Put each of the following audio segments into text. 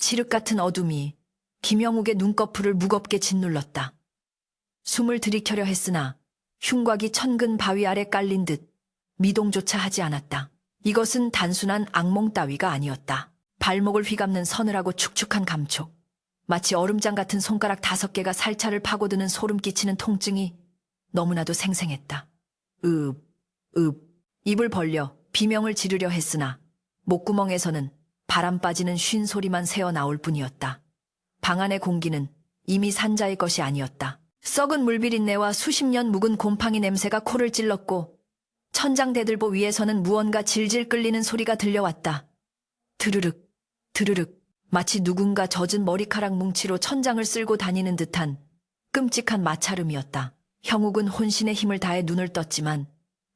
칠흑 같은 어둠이 김영욱의 눈꺼풀을 무겁게 짓눌렀다. 숨을 들이켜려 했으나 흉곽이 천근 바위 아래 깔린 듯 미동조차 하지 않았다. 이것은 단순한 악몽 따위가 아니었다. 발목을 휘감는 서늘하고 축축한 감촉, 마치 얼음장 같은 손가락 5개가 살차를 파고드는 소름 끼치는 통증이 너무나도 생생했다. 입을 벌려 비명을 지르려 했으나 목구멍에서는 바람 빠지는 쉰 소리만 새어나올 뿐이었다. 방 안의 공기는 이미 산자의 것이 아니었다. 썩은 물비린내와 수십 년 묵은 곰팡이 냄새가 코를 찔렀고 천장 대들보 위에서는 무언가 질질 끌리는 소리가 들려왔다. 드르륵, 드르륵, 마치 누군가 젖은 머리카락 뭉치로 천장을 쓸고 다니는 듯한 끔찍한 마찰음이었다. 형욱은 혼신의 힘을 다해 눈을 떴지만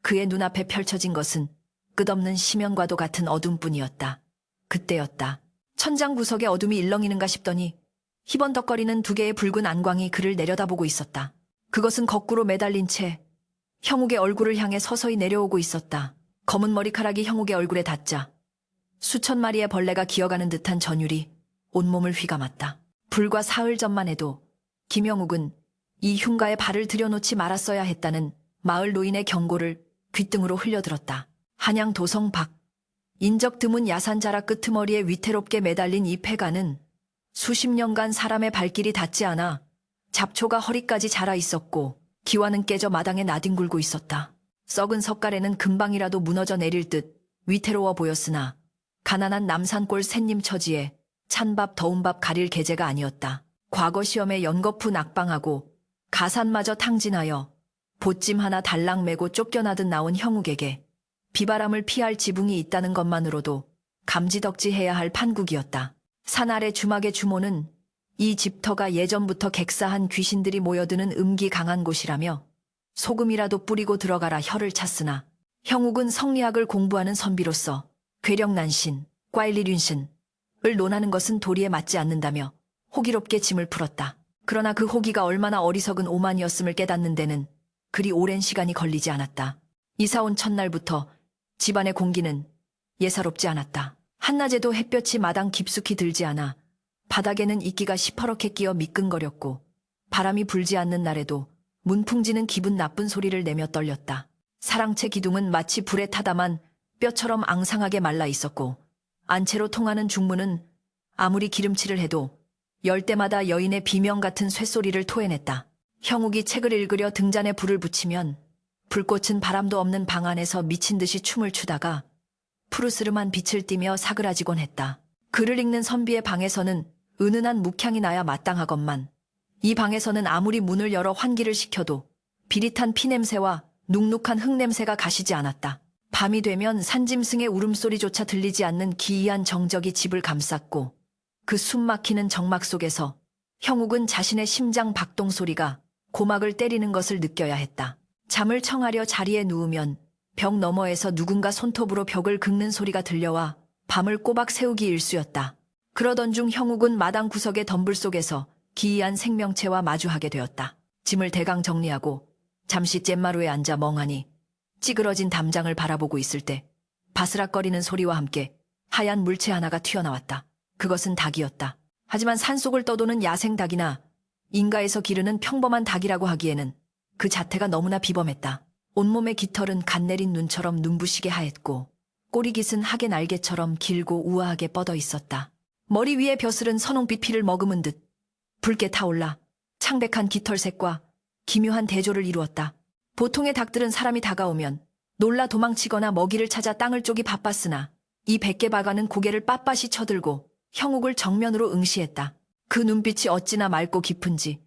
그의 눈앞에 펼쳐진 것은 끝없는 심연과도 같은 어둠뿐이었다. 그때였다. 천장 구석에 어둠이 일렁이는가 싶더니 희번덕거리는 2개의 붉은 안광이 그를 내려다보고 있었다. 그것은 거꾸로 매달린 채 형욱의 얼굴을 향해 서서히 내려오고 있었다. 검은 머리카락이 형욱의 얼굴에 닿자 수천 마리의 벌레가 기어가는 듯한 전율이 온몸을 휘감았다. 불과 사흘 전만 해도 김영욱은 이 흉가에 발을 들여놓지 말았어야 했다는 마을 노인의 경고를 귓등으로 흘려들었다. 한양 도성 밖, 인적 드문 야산자락 끄트머리에 위태롭게 매달린 이 폐가는 수십 년간 사람의 발길이 닿지 않아 잡초가 허리까지 자라 있었고 기와는 깨져 마당에 나뒹굴고 있었다. 썩은 석가래는 금방이라도 무너져 내릴 듯 위태로워 보였으나 가난한 남산골 샌님 처지에 찬밥 더운 밥 가릴 계제가 아니었다. 과거 시험에 연거푸 낙방하고 가산마저 탕진하여 보찜 하나 달랑 메고 쫓겨나듯 나온 형욱에게 비바람을 피할 지붕이 있다는 것만으로도 감지덕지해야 할 판국이었다. 산 아래 주막의 주모는 이 집터가 예전부터 객사한 귀신들이 모여드는 음기 강한 곳이라며 소금이라도 뿌리고 들어가라 혀를 찼으나 형욱은 성리학을 공부하는 선비로서 괴력난신, 꽈일리륜신을 논하는 것은 도리에 맞지 않는다며 호기롭게 짐을 풀었다. 그러나 그 호기가 얼마나 어리석은 오만이었음을 깨닫는 데는 그리 오랜 시간이 걸리지 않았다. 이사 온 첫날부터 집안의 공기는 예사롭지 않았다. 한낮에도 햇볕이 마당 깊숙이 들지 않아 바닥에는 이끼가 시퍼렇게 끼어 미끈거렸고 바람이 불지 않는 날에도 문풍지는 기분 나쁜 소리를 내며 떨렸다. 사랑채 기둥은 마치 불에 타다만 뼈처럼 앙상하게 말라 있었고 안채로 통하는 중문은 아무리 기름칠을 해도 열 때마다 여인의 비명 같은 쇳소리를 토해냈다. 형욱이 책을 읽으려 등잔에 불을 붙이면 불꽃은 바람도 없는 방 안에서 미친 듯이 춤을 추다가 푸르스름한 빛을 띠며 사그라지곤 했다. 글을 읽는 선비의 방에서는 은은한 묵향이 나야 마땅하건만 이 방에서는 아무리 문을 열어 환기를 시켜도 비릿한 피냄새와 눅눅한 흙냄새가 가시지 않았다. 밤이 되면 산짐승의 울음소리조차 들리지 않는 기이한 정적이 집을 감쌌고 그 숨막히는 정막 속에서 형욱은 자신의 심장 박동 소리가 고막을 때리는 것을 느껴야 했다. 잠을 청하려 자리에 누우면 벽 너머에서 누군가 손톱으로 벽을 긁는 소리가 들려와 밤을 꼬박 새우기 일쑤였다. 그러던 중 형욱은 마당 구석의 덤불 속에서 기이한 생명체와 마주하게 되었다. 짐을 대강 정리하고 잠시 잼마루에 앉아 멍하니 찌그러진 담장을 바라보고 있을 때 바스락거리는 소리와 함께 하얀 물체 하나가 튀어나왔다. 그것은 닭이었다. 하지만 산속을 떠도는 야생 닭이나 인가에서 기르는 평범한 닭이라고 하기에는 그 자태가 너무나 비범했다. 온몸의 깃털은 갓 내린 눈처럼 눈부시게 하였고 꼬리깃은 하계 날개처럼 길고 우아하게 뻗어 있었다. 머리 위에 벼슬은 선홍빛 피를 머금은 듯 붉게 타올라 창백한 깃털색과 기묘한 대조를 이루었다. 보통의 닭들은 사람이 다가오면 놀라 도망치거나 먹이를 찾아 땅을 쪼기 바빴으나 이 백개바가는 고개를 빳빳이 쳐들고 형욱을 정면으로 응시했다. 그 눈빛이 어찌나 맑고 깊은지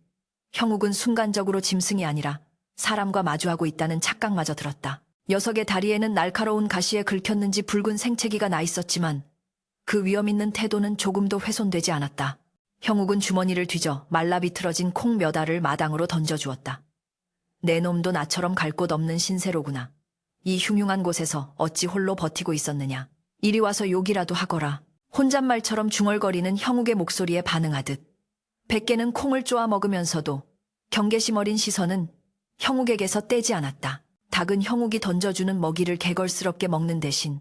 형욱은 순간적으로 짐승이 아니라 사람과 마주하고 있다는 착각마저 들었다. 녀석의 다리에는 날카로운 가시에 긁혔는지 붉은 생채기가 나 있었지만 그 위험 있는 태도는 조금도 훼손되지 않았다. 형욱은 주머니를 뒤져 말라 비틀어진 콩 몇 알을 마당으로 던져주었다. 내 놈도 나처럼 갈 곳 없는 신세로구나. 이 흉흉한 곳에서 어찌 홀로 버티고 있었느냐. 이리 와서 욕이라도 하거라. 혼잣말처럼 중얼거리는 형욱의 목소리에 반응하듯 백개는 콩을 쪼아 먹으면서도 경계심 어린 시선은 형욱에게서 떼지 않았다. 닭은 형욱이 던져주는 먹이를 개걸스럽게 먹는 대신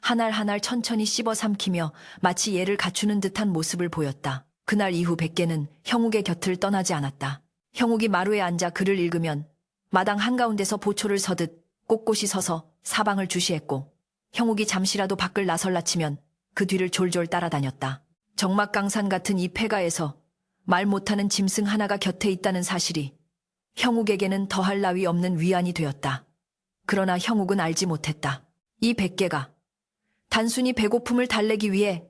한 알 한 알 천천히 씹어 삼키며 마치 예를 갖추는 듯한 모습을 보였다. 그날 이후 백개는 형욱의 곁을 떠나지 않았다. 형욱이 마루에 앉아 글을 읽으면 마당 한가운데서 보초를 서듯 꼿꼿이 서서 사방을 주시했고, 형욱이 잠시라도 밖을 나설라 치면 그 뒤를 졸졸 따라다녔다. 정막강산 같은 이 폐가에서 말 못하는 짐승 하나가 곁에 있다는 사실이 형욱에게는 더할 나위 없는 위안이 되었다. 그러나 형욱은 알지 못했다. 이 백개가 단순히 배고픔을 달래기 위해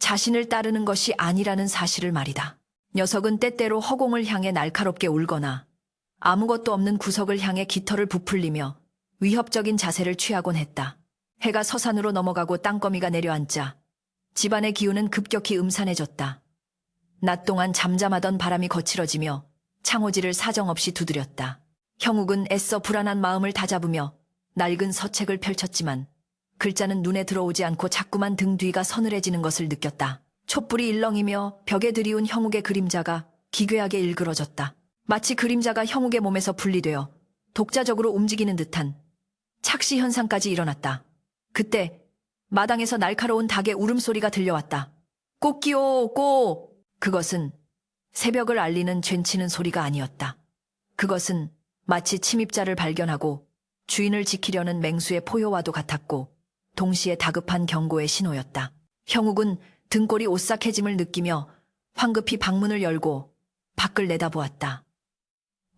자신을 따르는 것이 아니라는 사실을 말이다. 녀석은 때때로 허공을 향해 날카롭게 울거나 아무것도 없는 구석을 향해 깃털을 부풀리며 위협적인 자세를 취하곤 했다. 해가 서산으로 넘어가고 땅거미가 내려앉자 집안의 기운은 급격히 음산해졌다. 낮 동안 잠잠하던 바람이 거칠어지며 창호지를 사정없이 두드렸다. 형욱은 애써 불안한 마음을 다잡으며 낡은 서책을 펼쳤지만 글자는 눈에 들어오지 않고 자꾸만 등 뒤가 서늘해지는 것을 느꼈다. 촛불이 일렁이며 벽에 드리운 형욱의 그림자가 기괴하게 일그러졌다. 마치 그림자가 형욱의 몸에서 분리되어 독자적으로 움직이는 듯한 착시 현상까지 일어났다. 그때 마당에서 날카로운 닭의 울음소리가 들려왔다. 꼬끼오 꼬! 그것은 새벽을 알리는 쟨치는 소리가 아니었다. 그것은 마치 침입자를 발견하고 주인을 지키려는 맹수의 포효와도 같았고 동시에 다급한 경고의 신호였다. 형욱은 등골이 오싹해짐을 느끼며 황급히 방문을 열고 밖을 내다보았다.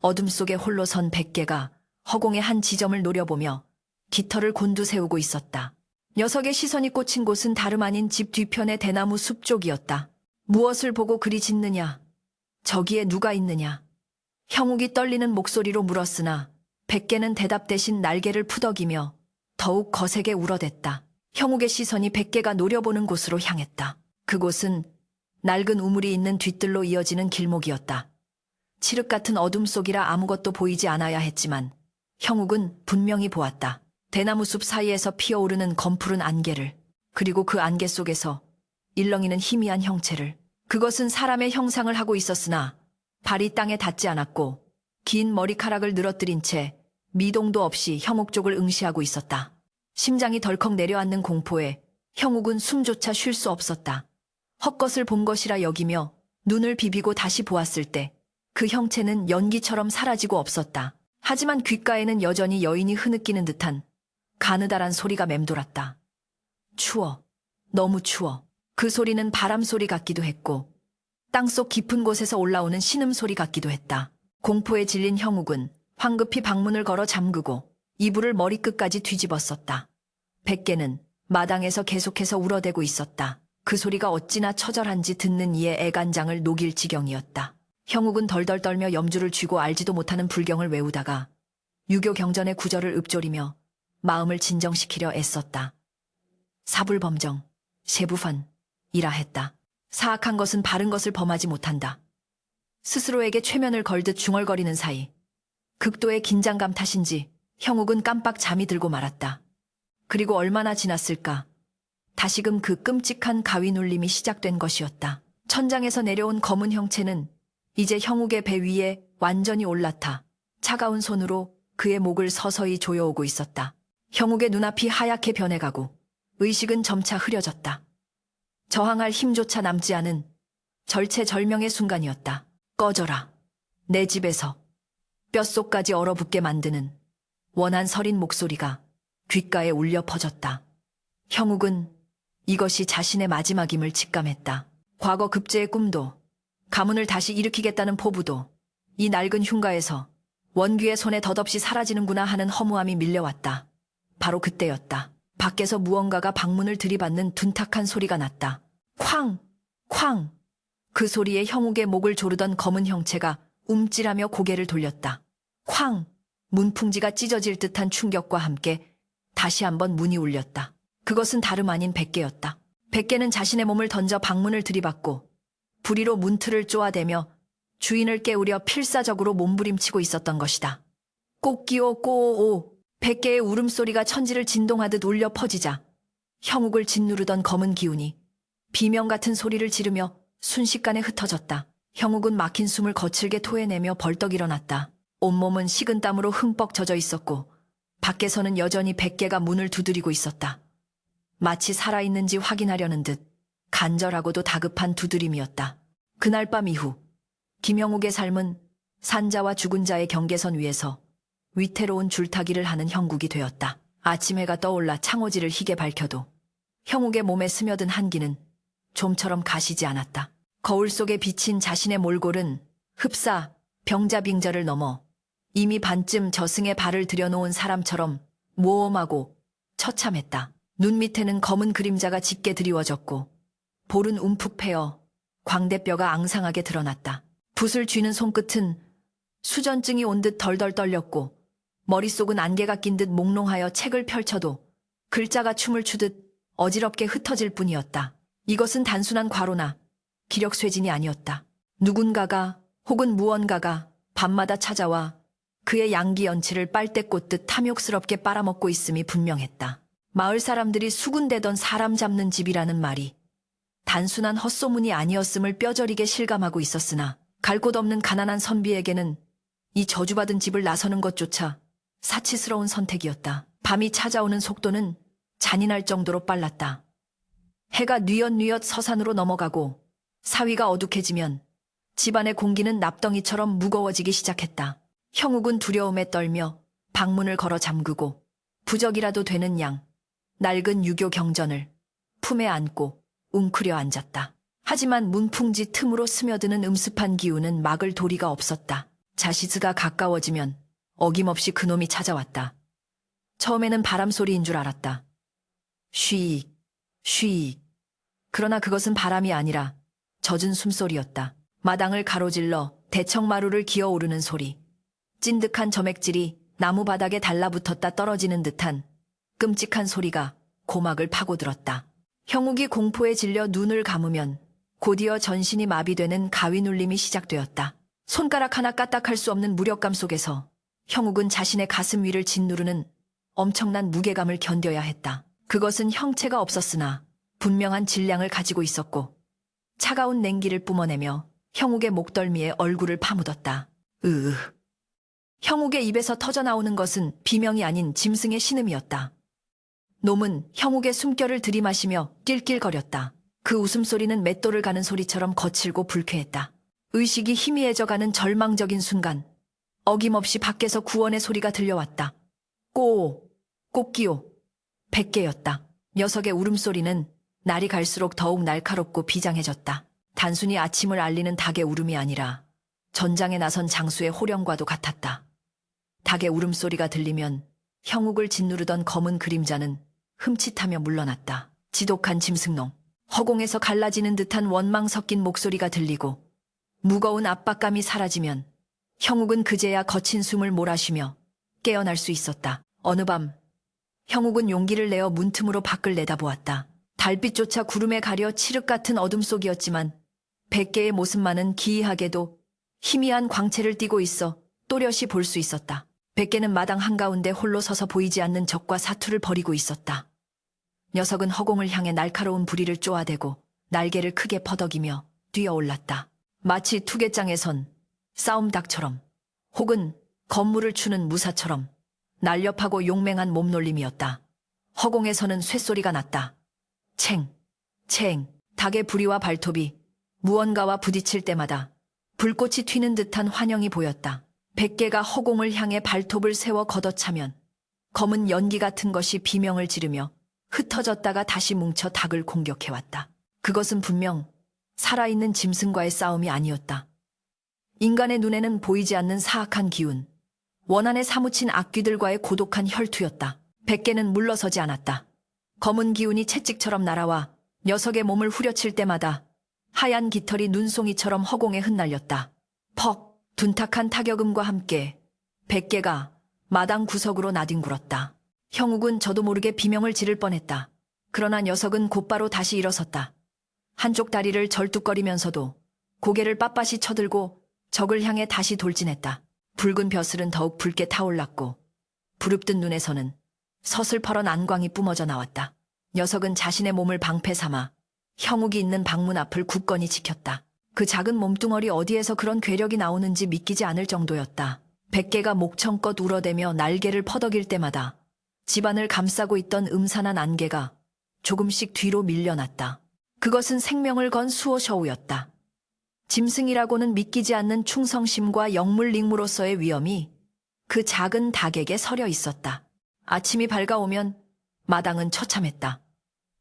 어둠 속에 홀로 선 백개가 허공의 한 지점을 노려보며 깃털을 곤두세우고 있었다. 녀석의 시선이 꽂힌 곳은 다름 아닌 집 뒤편의 대나무 숲 쪽이었다. 무엇을 보고 그리 짖느냐? 저기에 누가 있느냐? 형욱이 떨리는 목소리로 물었으나 백개는 대답 대신 날개를 푸덕이며 더욱 거세게 울어댔다. 형욱의 시선이 백개가 노려보는 곳으로 향했다. 그곳은 낡은 우물이 있는 뒤뜰로 이어지는 길목이었다. 칠흑 같은 어둠 속이라 아무것도 보이지 않아야 했지만 형욱은 분명히 보았다. 대나무 숲 사이에서 피어오르는 검푸른 안개를, 그리고 그 안개 속에서 일렁이는 희미한 형체를. 그것은 사람의 형상을 하고 있었으나 발이 땅에 닿지 않았고 긴 머리카락을 늘어뜨린 채 미동도 없이 형욱 쪽을 응시하고 있었다. 심장이 덜컥 내려앉는 공포에 형욱은 숨조차 쉴 수 없었다. 헛것을 본 것이라 여기며 눈을 비비고 다시 보았을 때 그 형체는 연기처럼 사라지고 없었다. 하지만 귓가에는 여전히 여인이 흐느끼는 듯한 가느다란 소리가 맴돌았다. 추워. 너무 추워. 그 소리는 바람 소리 같기도 했고 땅속 깊은 곳에서 올라오는 신음소리 같기도 했다. 공포에 질린 형욱은 황급히 방문을 걸어 잠그고 이불을 머리끝까지 뒤집었었다. 백개는 마당에서 계속해서 울어대고 있었다. 그 소리가 어찌나 처절한지 듣는 이의 애간장을 녹일 지경이었다. 형욱은 덜덜 떨며 염주를 쥐고 알지도 못하는 불경을 외우다가 유교 경전의 구절을 읊조리며 마음을 진정시키려 애썼다. 사불범정, 세부펀이라 했다. 사악한 것은 바른 것을 범하지 못한다. 스스로에게 최면을 걸듯 중얼거리는 사이 극도의 긴장감 탓인지 형욱은 깜빡 잠이 들고 말았다. 그리고 얼마나 지났을까? 다시금 그 끔찍한 가위 눌림이 시작된 것이었다. 천장에서 내려온 검은 형체는 이제 형욱의 배 위에 완전히 올라타 차가운 손으로 그의 목을 서서히 조여오고 있었다. 형욱의 눈앞이 하얗게 변해가고 의식은 점차 흐려졌다. 저항할 힘조차 남지 않은 절체절명의 순간이었다. 꺼져라. 내 집에서. 뼛속까지 얼어붙게 만드는 원한 서린 목소리가 귓가에 울려 퍼졌다. 형욱은 이것이 자신의 마지막임을 직감했다. 과거 급제의 꿈도, 가문을 다시 일으키겠다는 포부도 이 낡은 흉가에서 원귀의 손에 덧없이 사라지는구나 하는 허무함이 밀려왔다. 바로 그때였다. 밖에서 무언가가 방문을 들이받는 둔탁한 소리가 났다. 쾅! 쾅! 그 소리에 형욱의 목을 조르던 검은 형체가 움찔하며 고개를 돌렸다. 쾅! 문풍지가 찢어질 듯한 충격과 함께 다시 한번 문이 울렸다. 그것은 다름 아닌 백개였다. 백개는 자신의 몸을 던져 방문을 들이받고 부리로 문틀을 쪼아대며 주인을 깨우려 필사적으로 몸부림치고 있었던 것이다. 꼬끼오 꼬오. 백개의 울음소리가 천지를 진동하듯 울려 퍼지자 형욱을 짓누르던 검은 기운이 비명 같은 소리를 지르며 순식간에 흩어졌다. 형욱은 막힌 숨을 거칠게 토해내며 벌떡 일어났다. 온몸은 식은땀으로 흠뻑 젖어 있었고 밖에서는 여전히 백개가 문을 두드리고 있었다. 마치 살아있는지 확인하려는 듯 간절하고도 다급한 두드림이었다. 그날 밤 이후 김형욱의 삶은 산자와 죽은 자의 경계선 위에서 위태로운 줄타기를 하는 형국이 되었다. 아침 해가 떠올라 창호지를 희게 밝혀도 형욱의 몸에 스며든 한기는 좀처럼 가시지 않았다. 거울 속에 비친 자신의 몰골은 흡사 병자빙자를 넘어 이미 반쯤 저승에 발을 들여놓은 사람처럼 모험하고 처참했다. 눈 밑에는 검은 그림자가 짙게 드리워졌고 볼은 움푹 패어 광대뼈가 앙상하게 드러났다. 붓을 쥐는 손끝은 수전증이 온 듯 덜덜 떨렸고 머릿속은 안개가 낀 듯 몽롱하여 책을 펼쳐도 글자가 춤을 추듯 어지럽게 흩어질 뿐이었다. 이것은 단순한 과로나 기력쇠진이 아니었다. 누군가가 혹은 무언가가 밤마다 찾아와 그의 양기 연치를 빨대 꽂듯 탐욕스럽게 빨아먹고 있음이 분명했다. 마을 사람들이 수군대던 사람 잡는 집이라는 말이 단순한 헛소문이 아니었음을 뼈저리게 실감하고 있었으나 갈 곳 없는 가난한 선비에게는 이 저주받은 집을 나서는 것조차 사치스러운 선택이었다. 밤이 찾아오는 속도는 잔인할 정도로 빨랐다. 해가 뉘엿뉘엿 서산으로 넘어가고 사위가 어둑해지면 집안의 공기는 납덩이처럼 무거워지기 시작했다. 형욱은 두려움에 떨며 방문을 걸어 잠그고 부적이라도 되는 양 낡은 유교 경전을 품에 안고 웅크려 앉았다. 하지만 문풍지 틈으로 스며드는 음습한 기운은 막을 도리가 없었다. 자시스가 가까워지면 어김없이 그놈이 찾아왔다. 처음에는 바람소리인 줄 알았다. 쉬익, 쉬익. 그러나 그것은 바람이 아니라 젖은 숨소리였다. 마당을 가로질러 대청마루를 기어오르는 소리. 찐득한 점액질이 나무 바닥에 달라붙었다 떨어지는 듯한 끔찍한 소리가 고막을 파고들었다. 형욱이 공포에 질려 눈을 감으면 곧이어 전신이 마비되는 가위 눌림이 시작되었다. 손가락 하나 까딱할 수 없는 무력감 속에서 형욱은 자신의 가슴 위를 짓누르는 엄청난 무게감을 견뎌야 했다. 그것은 형체가 없었으나 분명한 질량을 가지고 있었고 차가운 냉기를 뿜어내며 형욱의 목덜미에 얼굴을 파묻었다. 으으. 형욱의 입에서 터져나오는 것은 비명이 아닌 짐승의 신음이었다. 놈은 형욱의 숨결을 들이마시며 낄낄거렸다. 그 웃음소리는 맷돌을 가는 소리처럼 거칠고 불쾌했다. 의식이 희미해져가는 절망적인 순간 어김없이 밖에서 구원의 소리가 들려왔다. 꼬오, 꽃기오, 백개였다. 녀석의 울음소리는 날이 갈수록 더욱 날카롭고 비장해졌다. 단순히 아침을 알리는 닭의 울음이 아니라 전장에 나선 장수의 호령과도 같았다. 닭의 울음소리가 들리면 형욱을 짓누르던 검은 그림자는 흠칫하며 물러났다. 지독한 짐승놈. 허공에서 갈라지는 듯한 원망 섞인 목소리가 들리고 무거운 압박감이 사라지면 형욱은 그제야 거친 숨을 몰아쉬며 깨어날 수 있었다. 어느 밤 형욱은 용기를 내어 문틈으로 밖을 내다보았다. 달빛조차 구름에 가려 칠흑 같은 어둠 속이었지만 100개의 모습만은 기이하게도 희미한 광채를 띠고 있어 또렷이 볼 수 있었다. 100개는 마당 한가운데 홀로 서서 보이지 않는 적과 사투를 벌이고 있었다. 녀석은 허공을 향해 날카로운 부리를 쪼아대고 날개를 크게 퍼덕이며 뛰어올랐다. 마치 투개장에선 싸움닭처럼 혹은 건물을 추는 무사처럼 날렵하고 용맹한 몸놀림이었다. 허공에서는 쇳소리가 났다. 챙, 챙. 닭의 부리와 발톱이 무언가와 부딪힐 때마다 불꽃이 튀는 듯한 환영이 보였다. 100개가 허공을 향해 발톱을 세워 걷어차면 검은 연기 같은 것이 비명을 지르며 흩어졌다가 다시 뭉쳐 닭을 공격해왔다. 그것은 분명 살아있는 짐승과의 싸움이 아니었다. 인간의 눈에는 보이지 않는 사악한 기운, 원한에 사무친 악귀들과의 고독한 혈투였다. 100개는 물러서지 않았다. 검은 기운이 채찍처럼 날아와 녀석의 몸을 후려칠 때마다 하얀 깃털이 눈송이처럼 허공에 흩날렸다. 퍽! 둔탁한 타격음과 함께 100개가 마당 구석으로 나뒹굴었다. 형욱은 저도 모르게 비명을 지를 뻔했다. 그러나 녀석은 곧바로 다시 일어섰다. 한쪽 다리를 절뚝거리면서도 고개를 빳빳이 쳐들고 적을 향해 다시 돌진했다. 붉은 벼슬은 더욱 붉게 타올랐고 부릅뜬 눈에서는 서슬퍼런 안광이 뿜어져 나왔다. 녀석은 자신의 몸을 방패 삼아 형욱이 있는 방문 앞을 굳건히 지켰다. 그 작은 몸뚱어리 어디에서 그런 괴력이 나오는지 믿기지 않을 정도였다. 100개가 목청껏 울어대며 날개를 퍼덕일 때마다 집안을 감싸고 있던 음산한 안개가 조금씩 뒤로 밀려났다. 그것은 생명을 건 수호셔우였다. 짐승이라고는 믿기지 않는 충성심과 영물링무로서의 위엄이 그 작은 닭에게 서려 있었다. 아침이 밝아오면 마당은 처참했다.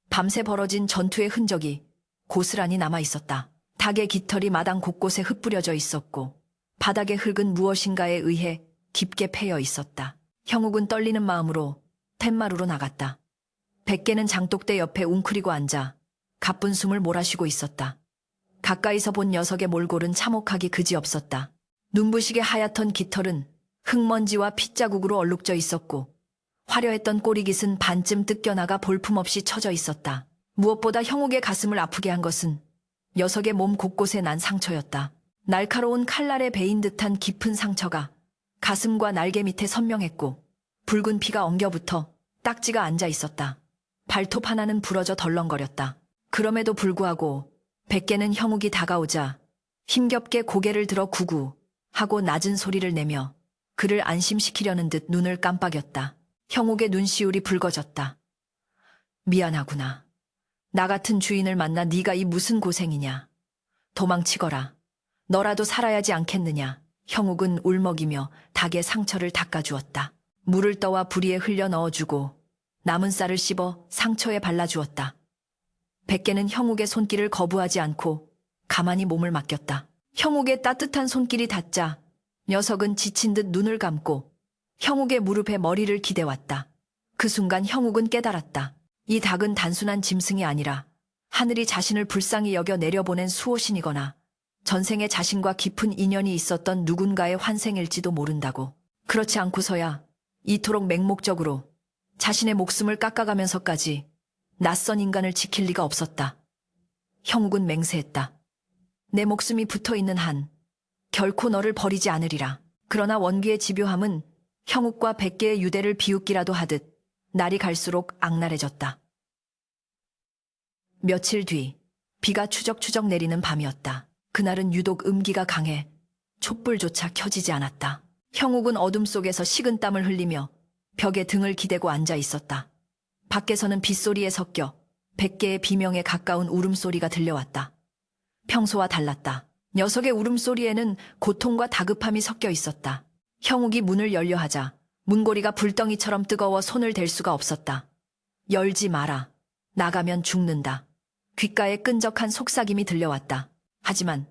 밤새 벌어진 전투의 흔적이 고스란히 남아 있었다. 닭의 깃털이 마당 곳곳에 흩뿌려져 있었고 바닥의 흙은 무엇인가에 의해 깊게 패여 있었다. 형욱은 떨리는 마음으로 툇마루로 나갔다. 백개는 장독대 옆에 웅크리고 앉아 가쁜 숨을 몰아쉬고 있었다. 가까이서 본 녀석의 몰골은 참혹하기 그지없었다. 눈부시게 하얗던 깃털은 흙먼지와 핏자국으로 얼룩져 있었고 화려했던 꼬리깃은 반쯤 뜯겨나가 볼품없이 처져 있었다. 무엇보다 형욱의 가슴을 아프게 한 것은 녀석의 몸 곳곳에 난 상처였다. 날카로운 칼날에 베인 듯한 깊은 상처가 가슴과 날개 밑에 선명했고 붉은 피가 엉겨붙어 딱지가 앉아 있었다. 발톱 하나는 부러져 덜렁거렸다. 그럼에도 불구하고 백개는 형욱이 다가오자 힘겹게 고개를 들어 구구 하고 낮은 소리를 내며 그를 안심시키려는 듯 눈을 깜빡였다. 형욱의 눈시울이 붉어졌다. 미안하구나. 나 같은 주인을 만나 네가 이 무슨 고생이냐. 도망치거라. 너라도 살아야지 않겠느냐. 형욱은 울먹이며 닭의 상처를 닦아주었다. 물을 떠와 부리에 흘려 넣어주고 남은 쌀을 씹어 상처에 발라주었다. 백개는 형욱의 손길을 거부하지 않고 가만히 몸을 맡겼다. 형욱의 따뜻한 손길이 닿자 녀석은 지친 듯 눈을 감고 형욱의 무릎에 머리를 기대왔다. 그 순간 형욱은 깨달았다. 이 닭은 단순한 짐승이 아니라 하늘이 자신을 불쌍히 여겨 내려보낸 수호신이거나 전생에 자신과 깊은 인연이 있었던 누군가의 환생일지도 모른다고. 그렇지 않고서야 이토록 맹목적으로 자신의 목숨을 깎아가면서까지 낯선 인간을 지킬 리가 없었다. 형욱은 맹세했다. 내 목숨이 붙어있는 한 결코 너를 버리지 않으리라. 그러나 원귀의 집요함은 형욱과 백개의 유대를 비웃기라도 하듯 날이 갈수록 악랄해졌다. 며칠 뒤 비가 추적추적 내리는 밤이었다. 그날은 유독 음기가 강해 촛불조차 켜지지 않았다. 형욱은 어둠 속에서 식은땀을 흘리며 벽에 등을 기대고 앉아 있었다. 밖에서는 빗소리에 섞여 백개의 비명에 가까운 울음소리가 들려왔다. 평소와 달랐다. 녀석의 울음소리에는 고통과 다급함이 섞여 있었다. 형욱이 문을 열려 하자 문고리가 불덩이처럼 뜨거워 손을 댈 수가 없었다. 열지 마라. 나가면 죽는다. 귓가에 끈적한 속삭임이 들려왔다. 하지만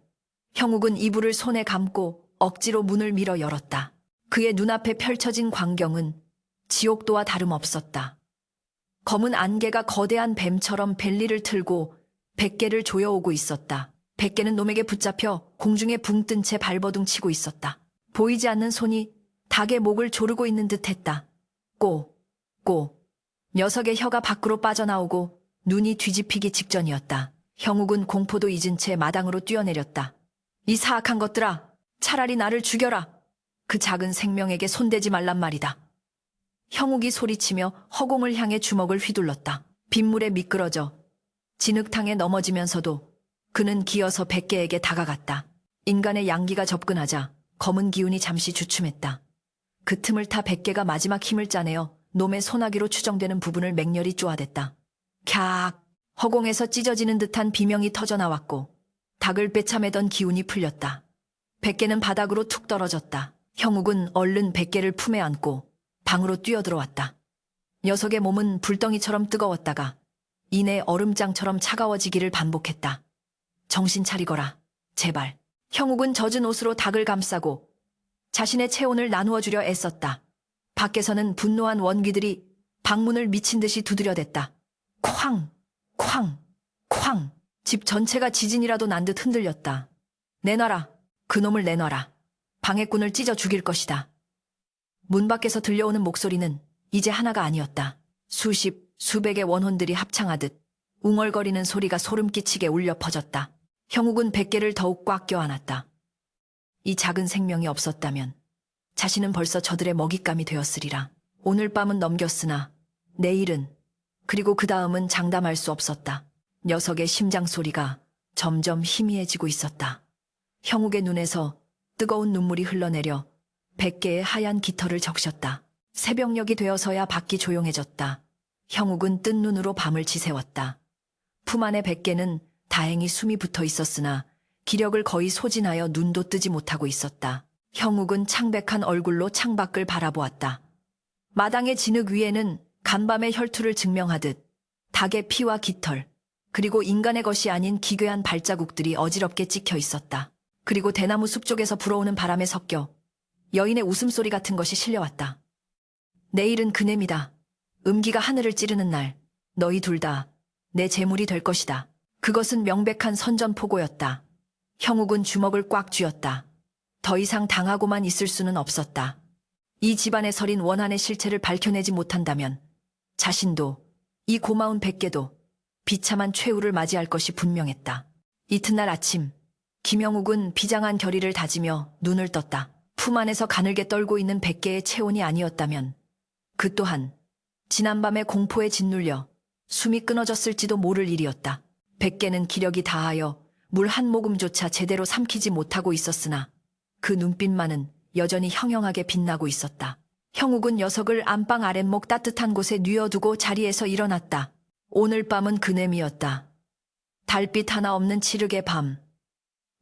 형욱은 이불을 손에 감고 억지로 문을 밀어 열었다. 그의 눈앞에 펼쳐진 광경은 지옥도와 다름없었다. 검은 안개가 거대한 뱀처럼 벨리를 틀고 백개를 조여오고 있었다. 백개는 놈에게 붙잡혀 공중에 붕 뜬 채 발버둥 치고 있었다. 보이지 않는 손이 닭의 목을 조르고 있는 듯했다. 꼬, 꼬. 녀석의 혀가 밖으로 빠져나오고 눈이 뒤집히기 직전이었다. 형욱은 공포도 잊은 채 마당으로 뛰어내렸다. 이 사악한 것들아, 차라리 나를 죽여라. 그 작은 생명에게 손대지 말란 말이다. 형욱이 소리치며 허공을 향해 주먹을 휘둘렀다. 빗물에 미끄러져 진흙탕에 넘어지면서도 그는 기어서 백개에게 다가갔다. 인간의 양기가 접근하자 검은 기운이 잠시 주춤했다. 그 틈을 타 백개가 마지막 힘을 짜내어 놈의 소나기로 추정되는 부분을 맹렬히 쪼아댔다. 캬악! 허공에서 찢어지는 듯한 비명이 터져나왔고 닭을 빼참매던 기운이 풀렸다. 백개는 바닥으로 툭 떨어졌다. 형욱은 얼른 백개를 품에 안고 방으로 뛰어들어왔다. 녀석의 몸은 불덩이처럼 뜨거웠다가 이내 얼음장처럼 차가워지기를 반복했다. 정신 차리거라, 제발. 형욱은 젖은 옷으로 닭을 감싸고 자신의 체온을 나누어 주려 애썼다. 밖에서는 분노한 원귀들이 방문을 미친 듯이 두드려댔다. 쾅! 쾅! 쾅! 집 전체가 지진이라도 난 듯 흔들렸다. 내놔라. 그놈을 내놔라. 방해꾼을 찢어 죽일 것이다. 문 밖에서 들려오는 목소리는 이제 하나가 아니었다. 수십, 수백의 원혼들이 합창하듯 웅얼거리는 소리가 소름 끼치게 울려 퍼졌다. 형욱은 백개를 더욱 꽉 껴안았다. 이 작은 생명이 없었다면 자신은 벌써 저들의 먹잇감이 되었으리라. 오늘 밤은 넘겼으나 내일은, 그리고 그 다음은 장담할 수 없었다. 녀석의 심장 소리가 점점 희미해지고 있었다. 형욱의 눈에서 뜨거운 눈물이 흘러내려 백개의 하얀 깃털을 적셨다. 새벽녘이 되어서야 밖이 조용해졌다. 형욱은 뜬 눈으로 밤을 지새웠다. 품 안의 백개는 다행히 숨이 붙어 있었으나 기력을 거의 소진하여 눈도 뜨지 못하고 있었다. 형욱은 창백한 얼굴로 창밖을 바라보았다. 마당의 진흙 위에는 간밤의 혈투를 증명하듯 닭의 피와 깃털, 그리고 인간의 것이 아닌 기괴한 발자국들이 어지럽게 찍혀 있었다. 그리고 대나무 숲 쪽에서 불어오는 바람에 섞여 여인의 웃음소리 같은 것이 실려왔다. 내일은 그냄이다. 음기가 하늘을 찌르는 날, 너희 둘 다 내 재물이 될 것이다. 그것은 명백한 선전포고였다. 형욱은 주먹을 꽉 쥐었다. 더 이상 당하고만 있을 수는 없었다. 이 집안에 서린 원한의 실체를 밝혀내지 못한다면 자신도 이 고마운 백개도 비참한 최후를 맞이할 것이 분명했다. 이튿날 아침, 김형욱은 비장한 결의를 다지며 눈을 떴다. 품 안에서 가늘게 떨고 있는 백개의 체온이 아니었다면 그 또한 지난밤의 공포에 짓눌려 숨이 끊어졌을지도 모를 일이었다. 백개는 기력이 다하여 물 한 모금조차 제대로 삼키지 못하고 있었으나 그 눈빛만은 여전히 형형하게 빛나고 있었다. 형욱은 녀석을 안방 아랫목 따뜻한 곳에 뉘어두고 자리에서 일어났다. 오늘 밤은 그냄이었다. 달빛 하나 없는 칠흑의 밤,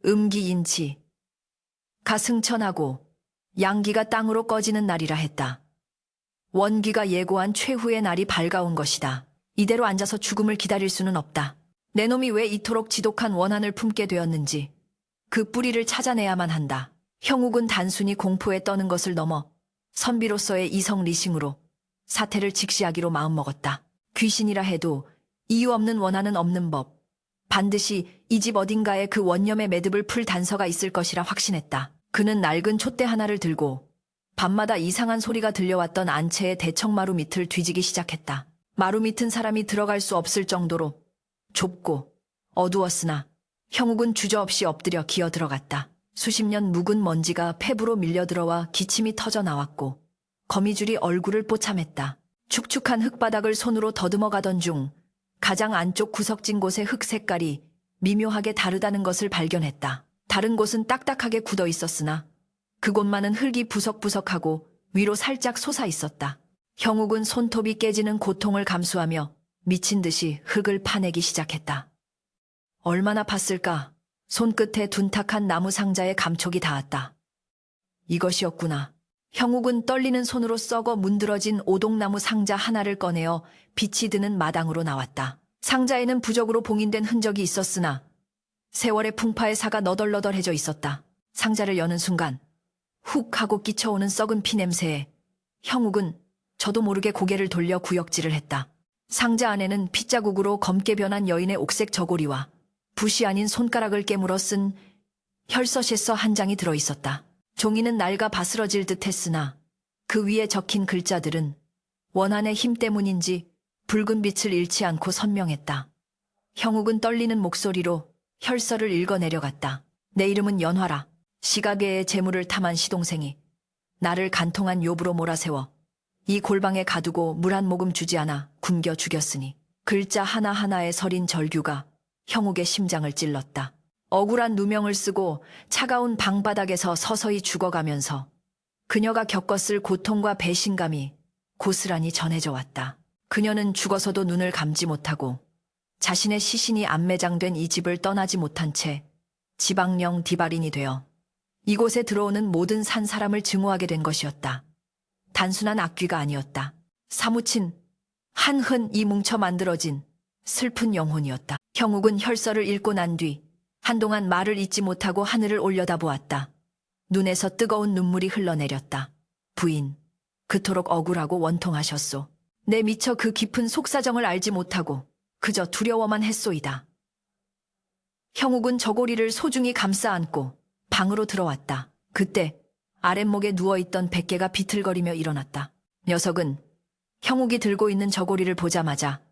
음기인치, 가승천하고 양기가 땅으로 꺼지는 날이라 했다. 원기가 예고한 최후의 날이 밝아온 것이다. 이대로 앉아서 죽음을 기다릴 수는 없다. 내 놈이 왜 이토록 지독한 원한을 품게 되었는지 그 뿌리를 찾아내야만 한다. 형욱은 단순히 공포에 떠는 것을 넘어 선비로서의 이성 리싱으로 사태를 직시하기로 마음먹었다. 귀신이라 해도 이유 없는 원한은 없는 법. 반드시 이 집 어딘가에 그 원념의 매듭을 풀 단서가 있을 것이라 확신했다. 그는 낡은 촛대 하나를 들고 밤마다 이상한 소리가 들려왔던 안채의 대청마루 밑을 뒤지기 시작했다. 마루 밑은 사람이 들어갈 수 없을 정도로 좁고 어두웠으나 형욱은 주저없이 엎드려 기어 들어갔다. 수십 년 묵은 먼지가 폐부로 밀려들어와 기침이 터져 나왔고 거미줄이 얼굴을 뽀참했다. 축축한 흙바닥을 손으로 더듬어 가던 중 가장 안쪽 구석진 곳의 흙 색깔이 미묘하게 다르다는 것을 발견했다. 다른 곳은 딱딱하게 굳어 있었으나 그곳만은 흙이 부석부석하고 위로 살짝 솟아 있었다. 형욱은 손톱이 깨지는 고통을 감수하며 미친 듯이 흙을 파내기 시작했다. 얼마나 팠을까? 손끝에 둔탁한 나무 상자에 감촉이 닿았다. 이것이었구나. 형욱은 떨리는 손으로 썩어 문드러진 오동나무 상자 하나를 꺼내어 빛이 드는 마당으로 나왔다. 상자에는 부적으로 봉인된 흔적이 있었으나 세월의 풍파에 사가 너덜너덜해져 있었다. 상자를 여는 순간 훅 하고 끼쳐오는 썩은 피 냄새에 형욱은 저도 모르게 고개를 돌려 구역질을 했다. 상자 안에는 핏자국으로 검게 변한 여인의 옥색 저고리와 붓이 아닌 손가락을 깨물어 쓴 혈서실서 한 장이 들어있었다. 종이는 낡아 바스러질 듯 했으나 그 위에 적힌 글자들은 원한의 힘 때문인지 붉은 빛을 잃지 않고 선명했다. 형욱은 떨리는 목소리로 혈서를 읽어내려갔다. 내 이름은 연화라. 시가계의 재물을 탐한 시동생이 나를 간통한 요부로 몰아세워 이 골방에 가두고 물 한 모금 주지 않아 굶겨 죽였으니 글자 하나하나에 서린 절규가 형욱의 심장을 찔렀다. 억울한 누명을 쓰고 차가운 방바닥에서 서서히 죽어가면서 그녀가 겪었을 고통과 배신감이 고스란히 전해져 왔다. 그녀는 죽어서도 눈을 감지 못하고 자신의 시신이 안매장된 이 집을 떠나지 못한 채 지방령 디바린이 되어 이곳에 들어오는 모든 산 사람을 증오하게 된 것이었다. 단순한 악귀가 아니었다. 사무친, 한흔이 뭉쳐 만들어진 슬픈 영혼이었다. 형욱은 혈서를 읽고 난 뒤 한동안 말을 잇지 못하고 하늘을 올려다보았다. 눈에서 뜨거운 눈물이 흘러내렸다. 부인, 그토록 억울하고 원통하셨소. 내 미처 그 깊은 속사정을 알지 못하고 그저 두려워만 했소이다. 형욱은 저고리를 소중히 감싸 안고 방으로 들어왔다. 그때 아랫목에 누워있던 백개가 비틀거리며 일어났다. 녀석은 형욱이 들고 있는 저고리를 보자마자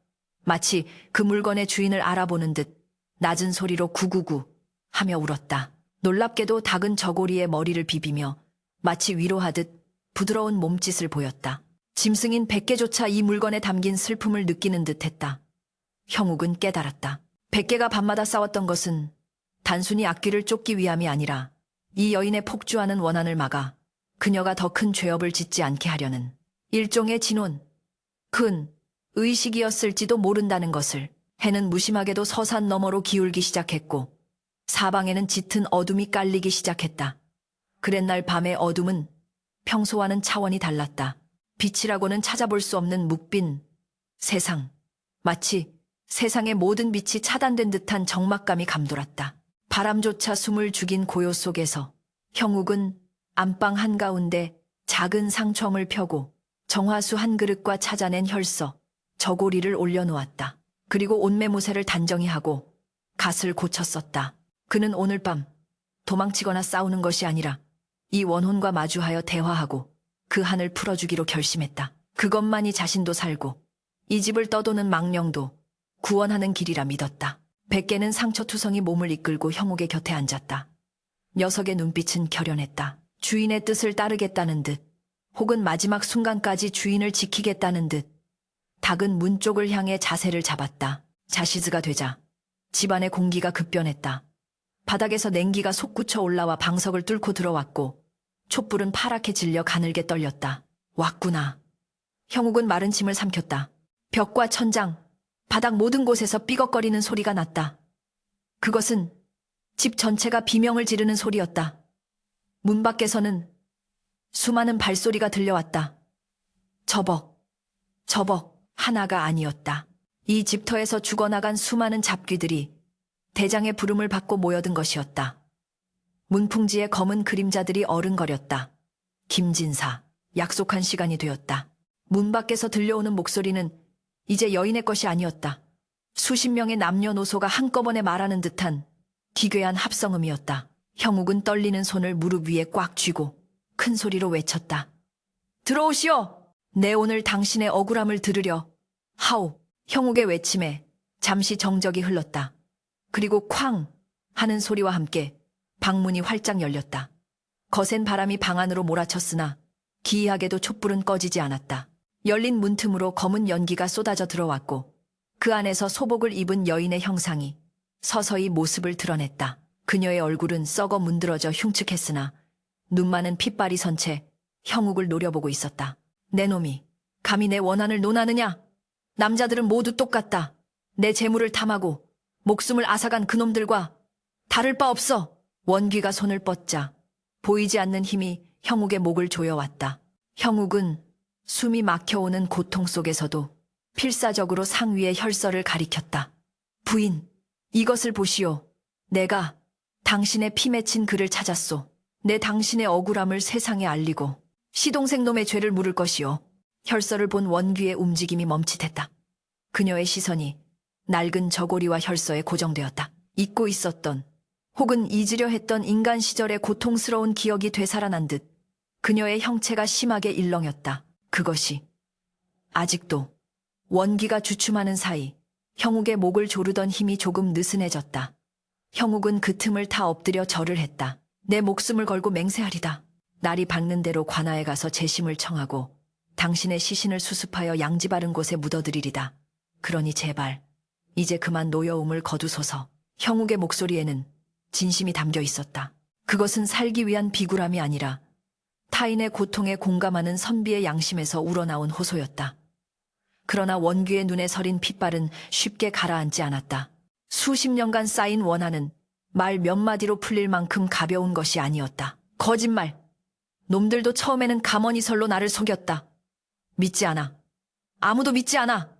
마치 그 물건의 주인을 알아보는 듯 낮은 소리로 구구구 하며 울었다. 놀랍게도 닭은 저고리에 머리를 비비며 마치 위로하듯 부드러운 몸짓을 보였다. 짐승인 백개조차 이 물건에 담긴 슬픔을 느끼는 듯했다. 형욱은 깨달았다. 백개가 밤마다 싸웠던 것은 단순히 악귀를 쫓기 위함이 아니라 이 여인의 폭주하는 원한을 막아 그녀가 더 큰 죄업을 짓지 않게 하려는 일종의 진혼, 의식이었을지도 모른다는 것을. 해는 무심하게도 서산 너머로 기울기 시작했고 사방에는 짙은 어둠이 깔리기 시작했다. 그랜날 밤의 어둠은 평소와는 차원이 달랐다. 빛이라고는 찾아볼 수 없는 묵빈 세상. 마치 세상의 모든 빛이 차단된 듯한 적막감이 감돌았다. 바람조차 숨을 죽인 고요 속에서 형욱은 안방 한가운데 작은 상청을 펴고 정화수 한 그릇과 찾아낸 혈서, 저고리를 올려놓았다. 그리고 옷매무새를 단정히 하고 갓을 고쳤었다. 그는 오늘 밤 도망치거나 싸우는 것이 아니라 이 원혼과 마주하여 대화하고 그 한을 풀어주기로 결심했다. 그것만이 자신도 살고 이 집을 떠도는 망령도 구원하는 길이라 믿었다. 백개는 상처투성이 몸을 이끌고 형욱의 곁에 앉았다. 녀석의 눈빛은 결연했다. 주인의 뜻을 따르겠다는 듯, 혹은 마지막 순간까지 주인을 지키겠다는 듯. 닭은 문 쪽을 향해 자세를 잡았다. 자시즈가 되자 집안의 공기가 급변했다. 바닥에서 냉기가 솟구쳐 올라와 방석을 뚫고 들어왔고 촛불은 파랗게 질려 가늘게 떨렸다. 왔구나. 형욱은 마른 침을 삼켰다. 벽과 천장, 바닥 모든 곳에서 삐걱거리는 소리가 났다. 그것은 집 전체가 비명을 지르는 소리였다. 문 밖에서는 수많은 발소리가 들려왔다. 저벅, 저벅. 하나가 아니었다. 이 집터에서 죽어나간 수많은 잡귀들이 대장의 부름을 받고 모여든 것이었다. 문풍지에 검은 그림자들이 어른거렸다. 김진사, 약속한 시간이 되었다. 문 밖에서 들려오는 목소리는 이제 여인의 것이 아니었다. 수십 명의 남녀노소가 한꺼번에 말하는 듯한 기괴한 합성음이었다. 형욱은 떨리는 손을 무릎 위에 꽉 쥐고 큰 소리로 외쳤다. 들어오시오! 내 오늘 당신의 억울함을 들으려. 하오. 형욱의 외침에 잠시 정적이 흘렀다. 그리고 쾅 하는 소리와 함께 방문이 활짝 열렸다. 거센 바람이 방 안으로 몰아쳤으나 기이하게도 촛불은 꺼지지 않았다. 열린 문틈으로 검은 연기가 쏟아져 들어왔고 그 안에서 소복을 입은 여인의 형상이 서서히 모습을 드러냈다. 그녀의 얼굴은 썩어 문드러져 흉측했으나 눈만은 핏발이 선 채 형욱을 노려보고 있었다. 내 놈이 감히 내 원한을 논하느냐? 남자들은 모두 똑같다. 내 재물을 탐하고 목숨을 앗아간 그놈들과 다를 바 없어. 원귀가 손을 뻗자 보이지 않는 힘이 형욱의 목을 조여왔다. 형욱은 숨이 막혀오는 고통 속에서도 필사적으로 상위의 혈서를 가리켰다. 부인, 이것을 보시오. 내가 당신의 피 맺힌 글을 찾았소. 내 당신의 억울함을 세상에 알리고 시동생 놈의 죄를 물을 것이오. 혈서를 본 원귀의 움직임이 멈칫했다. 그녀의 시선이 낡은 저고리와 혈서에 고정되었다. 잊고 있었던 혹은 잊으려 했던 인간 시절의 고통스러운 기억이 되살아난 듯 그녀의 형체가 심하게 일렁였다. 그것이 아직도 원귀가 주춤하는 사이 형욱의 목을 조르던 힘이 조금 느슨해졌다. 형욱은 그 틈을 타 엎드려 절을 했다. 내 목숨을 걸고 맹세하리다. 날이 밝는 대로 관아에 가서 재심을 청하고 당신의 시신을 수습하여 양지 바른 곳에 묻어드리리다. 그러니 제발 이제 그만 노여움을 거두소서. 형욱의 목소리에는 진심이 담겨 있었다. 그것은 살기 위한 비굴함이 아니라 타인의 고통에 공감하는 선비의 양심에서 우러나온 호소였다. 그러나 원귀의 눈에 서린 핏발은 쉽게 가라앉지 않았다. 수십 년간 쌓인 원한은 말 몇 마디로 풀릴 만큼 가벼운 것이 아니었다. 거짓말! 놈들도 처음에는 가머니설로 나를 속였다. 믿지 않아. 아무도 믿지 않아.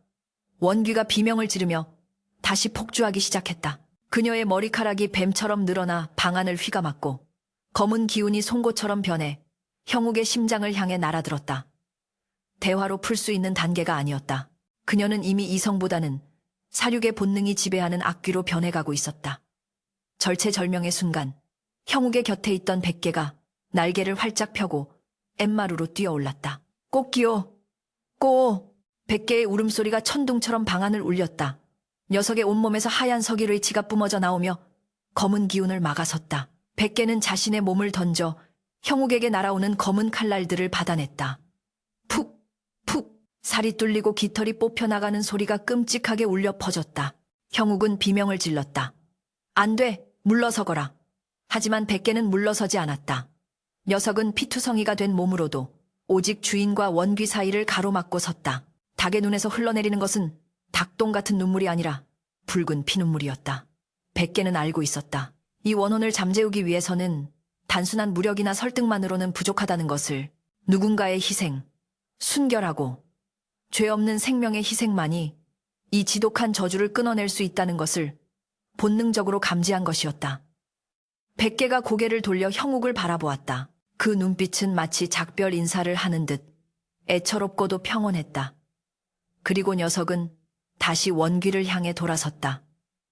원귀가 비명을 지르며 다시 폭주하기 시작했다. 그녀의 머리카락이 뱀처럼 늘어나 방 안을 휘감았고 검은 기운이 송곳처럼 변해 형욱의 심장을 향해 날아들었다. 대화로 풀 수 있는 단계가 아니었다. 그녀는 이미 이성보다는 사륙의 본능이 지배하는 악귀로 변해가고 있었다. 절체절명의 순간 형욱의 곁에 있던 백개가 날개를 활짝 펴고 엠마루로 뛰어올랐다. 꽃기요. 꼬. 백개의 울음소리가 천둥처럼 방 안을 울렸다. 녀석의 온몸에서 하얀 서기르이치가 뿜어져 나오며 검은 기운을 막아섰다. 백개는 자신의 몸을 던져 형욱에게 날아오는 검은 칼날들을 받아냈다. 푹, 푹, 살이 뚫리고 깃털이 뽑혀나가는 소리가 끔찍하게 울려 퍼졌다. 형욱은 비명을 질렀다. 안 돼, 물러서거라. 하지만 백개는 물러서지 않았다. 녀석은 피투성이가 된 몸으로도 오직 주인과 원귀 사이를 가로막고 섰다. 닭의 눈에서 흘러내리는 것은 닭똥 같은 눈물이 아니라 붉은 피눈물이었다. 백개는 알고 있었다. 이 원혼을 잠재우기 위해서는 단순한 무력이나 설득만으로는 부족하다는 것을. 누군가의 희생, 순결하고 죄 없는 생명의 희생만이 이 지독한 저주를 끊어낼 수 있다는 것을 본능적으로 감지한 것이었다. 백개가 고개를 돌려 형욱을 바라보았다. 그 눈빛은 마치 작별 인사를 하는 듯 애처롭고도 평온했다. 그리고 녀석은 다시 원귀를 향해 돌아섰다.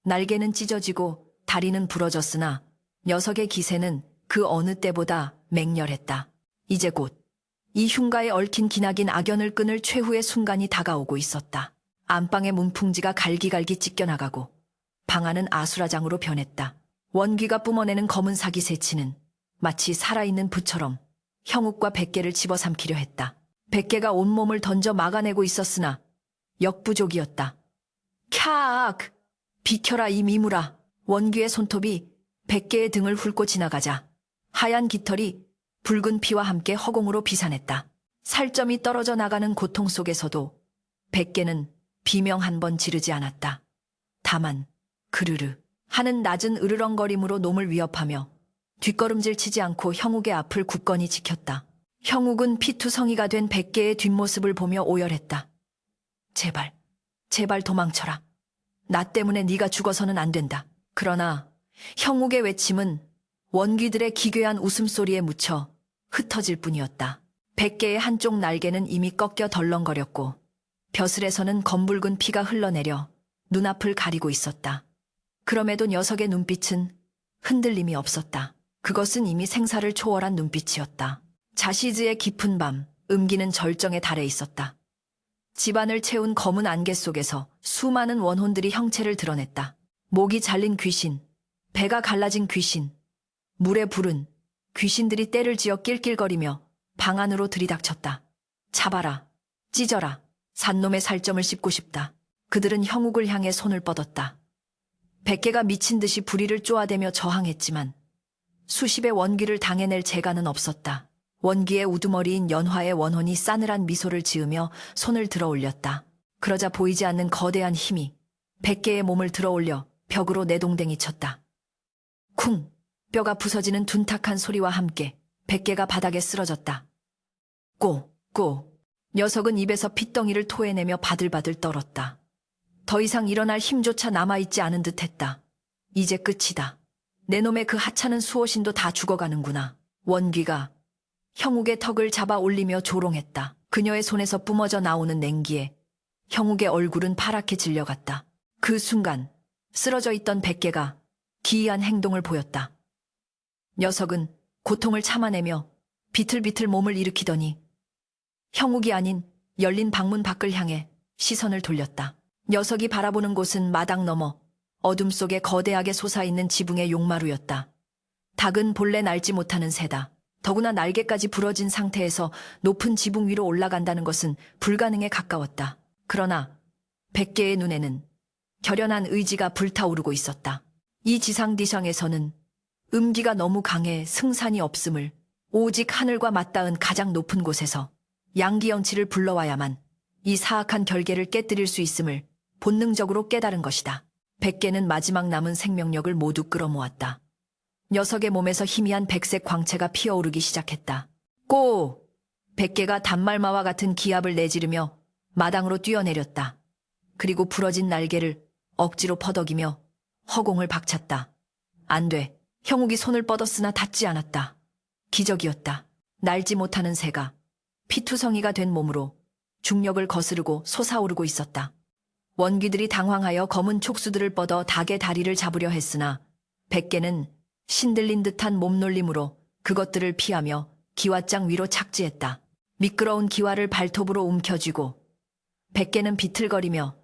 날개는 찢어지고 다리는 부러졌으나 녀석의 기세는 그 어느 때보다 맹렬했다. 이제 곧 이 흉가에 얽힌 기나긴 악연을 끊을 최후의 순간이 다가오고 있었다. 안방의 문풍지가 갈기갈기 찢겨나가고 방 안은 아수라장으로 변했다. 원귀가 뿜어내는 검은 사기 새치는 마치 살아있는 불처럼 형욱과 백개를 집어삼키려 했다. 백개가 온몸을 던져 막아내고 있었으나 역부족이었다. 캬악! 비켜라 이 미무라! 원귀의 손톱이 백개의 등을 훑고 지나가자 하얀 깃털이 붉은 피와 함께 허공으로 비산했다. 살점이 떨어져 나가는 고통 속에서도 백개는 비명 한 번 지르지 않았다. 다만 그르르 하는 낮은 으르렁거림으로 놈을 위협하며 뒷걸음질 치지 않고 형욱의 앞을 굳건히 지켰다. 형욱은 피투성이가 된 백개의 뒷모습을 보며 오열했다. 제발, 제발 도망쳐라. 나 때문에 네가 죽어서는 안 된다. 그러나 형욱의 외침은 원귀들의 기괴한 웃음소리에 묻혀 흩어질 뿐이었다. 백개의 한쪽 날개는 이미 꺾여 덜렁거렸고 벼슬에서는 검붉은 피가 흘러내려 눈앞을 가리고 있었다. 그럼에도 녀석의 눈빛은 흔들림이 없었다. 그것은 이미 생사를 초월한 눈빛이었다. 자시즈의 깊은 밤, 음기는 절정에 달해 있었다. 집안을 채운 검은 안개 속에서 수많은 원혼들이 형체를 드러냈다. 목이 잘린 귀신, 배가 갈라진 귀신, 물에 부른 귀신들이 떼를 지어 낄낄거리며 방 안으로 들이닥쳤다. 잡아라, 찢어라, 산놈의 살점을 씹고 싶다. 그들은 형욱을 향해 손을 뻗었다. 백개가 미친 듯이 부리를 쪼아대며 저항했지만 수십의 원귀를 당해낼 재간은 없었다. 원귀의 우두머리인 연화의 원혼이 싸늘한 미소를 지으며 손을 들어 올렸다. 그러자 보이지 않는 거대한 힘이 백개의 몸을 들어 올려 벽으로 내동댕이 쳤다. 쿵! 뼈가 부서지는 둔탁한 소리와 함께 백개가 바닥에 쓰러졌다. 꼬! 꼬! 녀석은 입에서 핏덩이를 토해내며 바들바들 떨었다. 더 이상 일어날 힘조차 남아있지 않은 듯했다. 이제 끝이다. 내 놈의 그 하찮은 수호신도 다 죽어가는구나. 원귀가 형욱의 턱을 잡아 올리며 조롱했다. 그녀의 손에서 뿜어져 나오는 냉기에 형욱의 얼굴은 파랗게 질려갔다. 그 순간 쓰러져 있던 백개가 기이한 행동을 보였다. 녀석은 고통을 참아내며 비틀비틀 몸을 일으키더니 형욱이 아닌 열린 방문 밖을 향해 시선을 돌렸다. 녀석이 바라보는 곳은 마당 너머 어둠 속에 거대하게 솟아있는 지붕의 용마루였다. 닭은 본래 날지 못하는 새다. 더구나 날개까지 부러진 상태에서 높은 지붕 위로 올라간다는 것은 불가능에 가까웠다. 그러나 백개의 눈에는 결연한 의지가 불타오르고 있었다. 이 지상디상에서는 음기가 너무 강해 승산이 없음을 오직 하늘과 맞닿은 가장 높은 곳에서 양기영치를 불러와야만 이 사악한 결계를 깨뜨릴 수 있음을 본능적으로 깨달은 것이다. 백개는 마지막 남은 생명력을 모두 끌어모았다. 녀석의 몸에서 희미한 백색 광채가 피어오르기 시작했다. 꼬! 백개가 단말마와 같은 기압을 내지르며 마당으로 뛰어내렸다. 그리고 부러진 날개를 억지로 퍼덕이며 허공을 박찼다. 안 돼. 형욱이 손을 뻗었으나 닿지 않았다. 기적이었다. 날지 못하는 새가 피투성이가 된 몸으로 중력을 거스르고 솟아오르고 있었다. 원귀들이 당황하여 검은 촉수들을 뻗어 닭의 다리를 잡으려 했으나 백개는 신들린 듯한 몸놀림으로 그것들을 피하며 기와장 위로 착지했다. 미끄러운 기와를 발톱으로 움켜쥐고 백개는 비틀거리며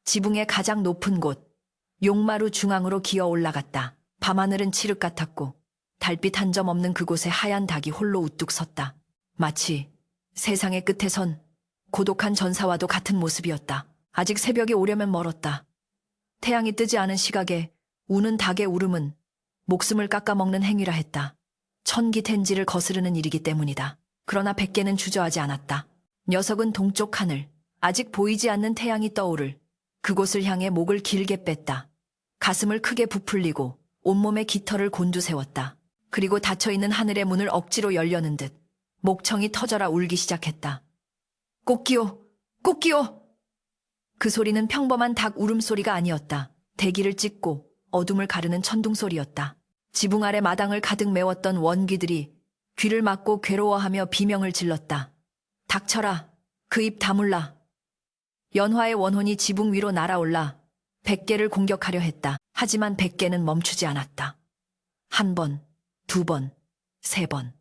지붕의 가장 높은 곳 용마루 중앙으로 기어 올라갔다. 밤하늘은 칠흑 같았고 달빛 한 점 없는 그곳에 하얀 닭이 홀로 우뚝 섰다. 마치 세상의 끝에선 고독한 전사와도 같은 모습이었다. 아직 새벽이 오려면 멀었다. 태양이 뜨지 않은 시각에 우는 닭의 울음은 목숨을 깎아먹는 행위라 했다. 천기텐지를 거스르는 일이기 때문이다. 그러나 백개는 주저하지 않았다. 녀석은 동쪽 하늘, 아직 보이지 않는 태양이 떠오를 그곳을 향해 목을 길게 뺐다. 가슴을 크게 부풀리고 온몸에 깃털을 곤두세웠다. 그리고 닫혀있는 하늘의 문을 억지로 열려는 듯 목청이 터져라 울기 시작했다. 꽃기호! 꽃기호! 그 소리는 평범한 닭 울음소리가 아니었다. 대기를 찢고 어둠을 가르는 천둥소리였다. 지붕 아래 마당을 가득 메웠던 원귀들이 귀를 막고 괴로워하며 비명을 질렀다. 닥쳐라! 그 입 다물라! 연화의 원혼이 지붕 위로 날아올라 100개를 공격하려 했다. 하지만 100개는 멈추지 않았다. 한 번, 두 번, 세 번.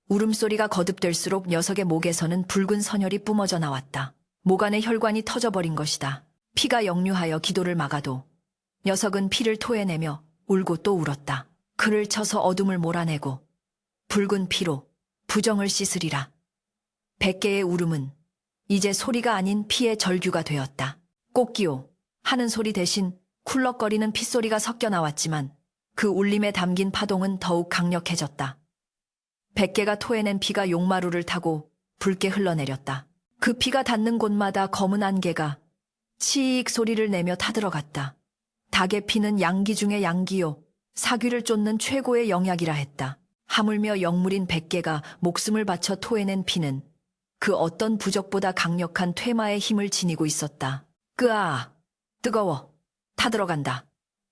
울음소리가 거듭될수록 녀석의 목에서는 붉은 선혈이 뿜어져 나왔다. 목 안의 혈관이 터져버린 것이다. 피가 역류하여 기도를 막아도 녀석은 피를 토해내며 울고 또 울었다. 그를 쳐서 어둠을 몰아내고 붉은 피로 부정을 씻으리라. 100개의 울음은 이제 소리가 아닌 피의 절규가 되었다. 꽃기호 하는 소리 대신 쿨럭거리는 핏소리가 섞여 나왔지만 그 울림에 담긴 파동은 더욱 강력해졌다. 100개가 토해낸 피가 용마루를 타고 붉게 흘러내렸다. 그 피가 닿는 곳마다 검은 안개가 치익 소리를 내며 타들어갔다. 닭의 피는 양기 중의 양기요, 사귀를 쫓는 최고의 영약이라 했다. 하물며 영물인 100개가 목숨을 바쳐 토해낸 피는 그 어떤 부적보다 강력한 퇴마의 힘을 지니고 있었다. 끄아! 뜨거워! 타들어간다.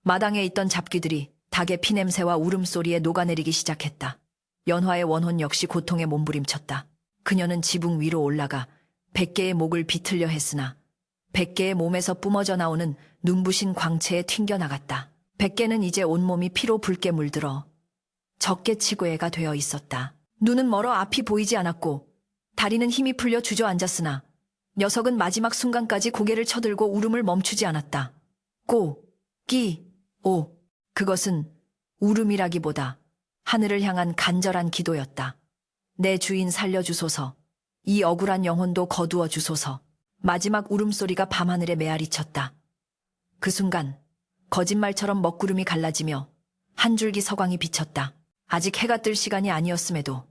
마당에 있던 잡귀들이 닭의 피냄새와 울음소리에 녹아내리기 시작했다. 연화의 원혼 역시 고통에 몸부림쳤다. 그녀는 지붕 위로 올라가 100개의 목을 비틀려 했으나 100개의 몸에서 뿜어져 나오는 눈부신 광채에 튕겨나갔다. 100개는 이제 온몸이 피로 붉게 물들어 적개치고해가 되어 있었다. 눈은 멀어 앞이 보이지 않았고 다리는 힘이 풀려 주저앉았으나 녀석은 마지막 순간까지 고개를 쳐들고 울음을 멈추지 않았다. 꼬, 끼, 오. 그것은 울음이라기보다 하늘을 향한 간절한 기도였다. 내 주인 살려주소서. 이 억울한 영혼도 거두어 주소서. 마지막 울음소리가 밤하늘에 메아리쳤다. 그 순간 거짓말처럼 먹구름이 갈라지며 한 줄기 서광이 비쳤다. 아직 해가 뜰 시간이 아니었음에도